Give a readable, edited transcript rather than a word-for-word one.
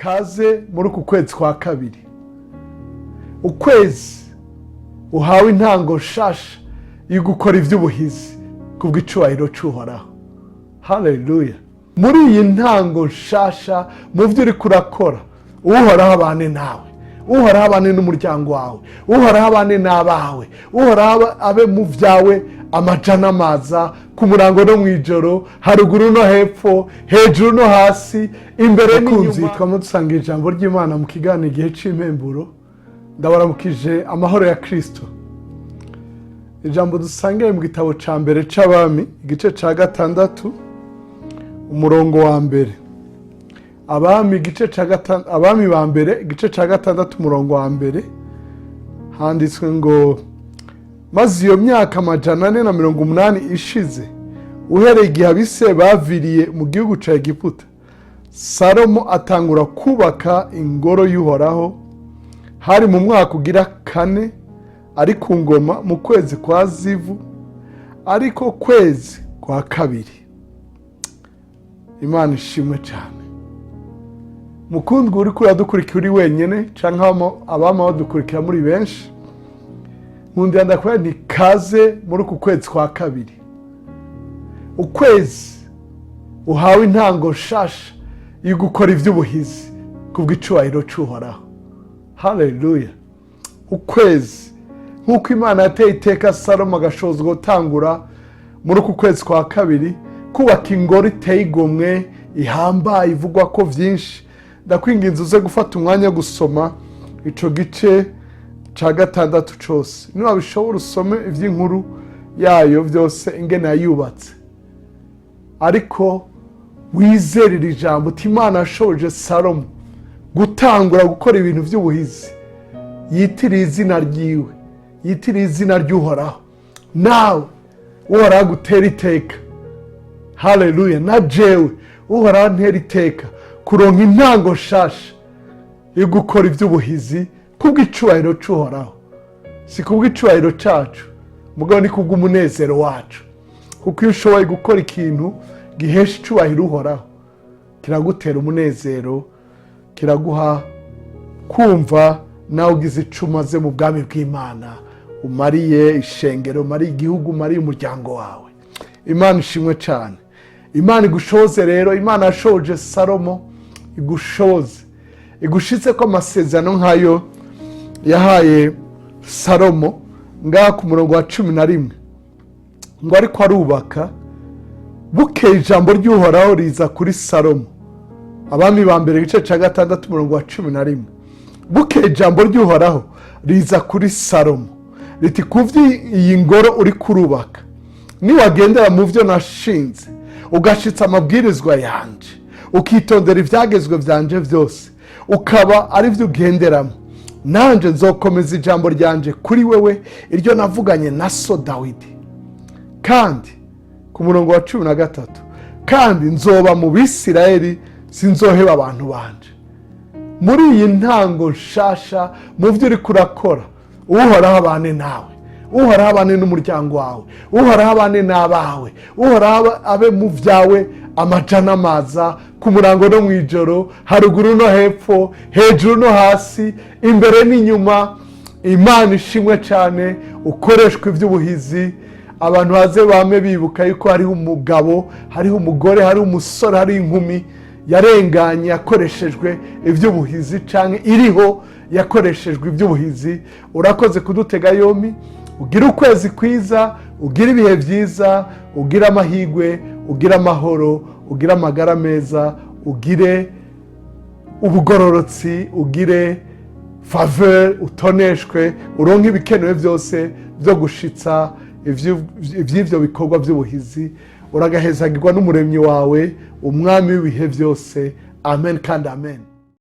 kaze muri uku kwezi kwa kabiri. Ukwezi uhawe intango nshasha yo gukora iby'ubuhizi kubw'icubahiro cy'Uhoraho. Haleluya. Muri iyi ntango nshasha mu byo uri kurakora, Uhoraho abane nawe, Uhoraho abane n'umuryango wawe, Uhoraho abane n'abawe, Uhoraho abe mu byawe amajana amaza ku murango no mwijoro, haruguru no hepfo, hejuru no hasi, imbere n'inyuma. Twama dusanga ijambo ry'Imana mu kiganiro igihe c'impemburo. Ndabaramukije amahoro ya Kristo. Ijambo dusanga mu gitabo ca mbere c'Abami igice ca 6 umurongo wa mbere. Abami igice ca 5, Abami ba mbere igice ca 6 umurongo wa mbere, handitswe ngo maze iyo myaka 480 ishize, uhereye igihe abise baviriye mu gihugu ca Egiputa, Salomo atangura kubaka ingoro y'Uhoraho. Hari mu mwaka ugira 4 ari ku ngoma mu kwezi kwa Zivu, ariko kwezi kwa kabiri. Imana ishimwe cyane. Mukundwa uri kuradukurikira uri wenyene canke abama badukurikira muri benshi, nkundira ndakubwira nti kaze muri uku kwezi kwa kabiri. Ukwezi uhawe intango nshasha yo gukora iby'ubuhizi kubw'icubahiro cy'Uhoraho. Haleluya. Ukwezi nk'uko Imana yateye iteka Salomo agashozwa gutangura muri uku kwezi kwa kabiri kubaka ingoro iteye igomwe ihambaye ivugwa ko vyinshi. Ndakwinginze uze gufata umwanya gusoma ico gice ca 6 cose, niba bishobora usome ivy'inkuru yayo byose ingene yayubatse, ariko wizerera ijambo uti Imana yashoje Salomo gutangura gukora ibintu by'ubuhizi, yitiriye izina ryiwe, yitiriye izina ry'Uhoraho. Nawe Uhoraho gutera iteka. Haleluya. Na jewe Uhoraho ntera iteka kuronka intango nshasha yo gukora iby'ubuhizi kubw'icubahiro cy'Uhoraho. Si kubw'icubahiro cacu, mugabo ni kubw'umunezero wacu. Kuko iyo ushoboye gukora ikintu gihesha icubahiro Uhoraho, kiragutera umunezero, kiraguha kumva nawe ugize icumaze mu bwami bw'Imana, umariye ishengero, umariye igihugu, umariye umuryango wawe. Imana ishimwe cyane. Imana igushoze rero. Imana yashoje Salomo igushoze, igushitse ko amasezerano nk'ayo yahaye Salomo ngaha ku murongo wa 11 ngo ariko arubaka. Bukeye ijambo ry'Uhoraho riza kuri Salomo. Abami ba mbere igice ca 6 umurongo wa 11. Bukeye ijambo ry'Uhoraho riza kuri Salomo riti kuvyi iyi ngoro uri kurubaka, niwagendera mu byo nashinze ugashitsa amabwirizwa yanje, ukitondera ivyagezwe vyanje vyose, ukaba ari byo ugenderamo, nanje nzokomeza ijambo ryanje kuri wewe iryo navuganye na so Dawidi. Kandi ku murongo wa 13, kandi nzoba mu Bisirayeli, sinzoheba abantu banje. Muri iyi ntango nshasha mu byo uri kurakora, Uhoraho abane nawe, Uhoraho abane n'umuryango wawe, Uhoraho abane n'abawe, Uhoraho abe mu byawe amajana amaza ku murango no mwijoro, haruguru no hepfo, hejuru no hasi, imbere n'inyuma. Imana ishimwe cyane. Ukoreshwa iby'ubuhizi, abantu baze bame bibuka yuko hariho umugabo, hariho umugore, hariho umusore, hariho inkumi yarenganye yakoreshejwe iby'ubuhizi, canke iriho yakoreshejwe iby'ubuhizi. Urakoze kudutega yombi. Ugira ukwezi kwiza, ugira ibihe byiza, ugira amahigwe, ugira amahoro, ugira amagara meza, ugire ubugororotsi, ugire faveur, utoneshwe, uronke ibikenewe byose byo gushitsa ivy'ivyo bikorwa by'ubuhizi. Uragahezagirwa n'umuremyi wawe, umwami w'ibihe byose. Amen kandi amen.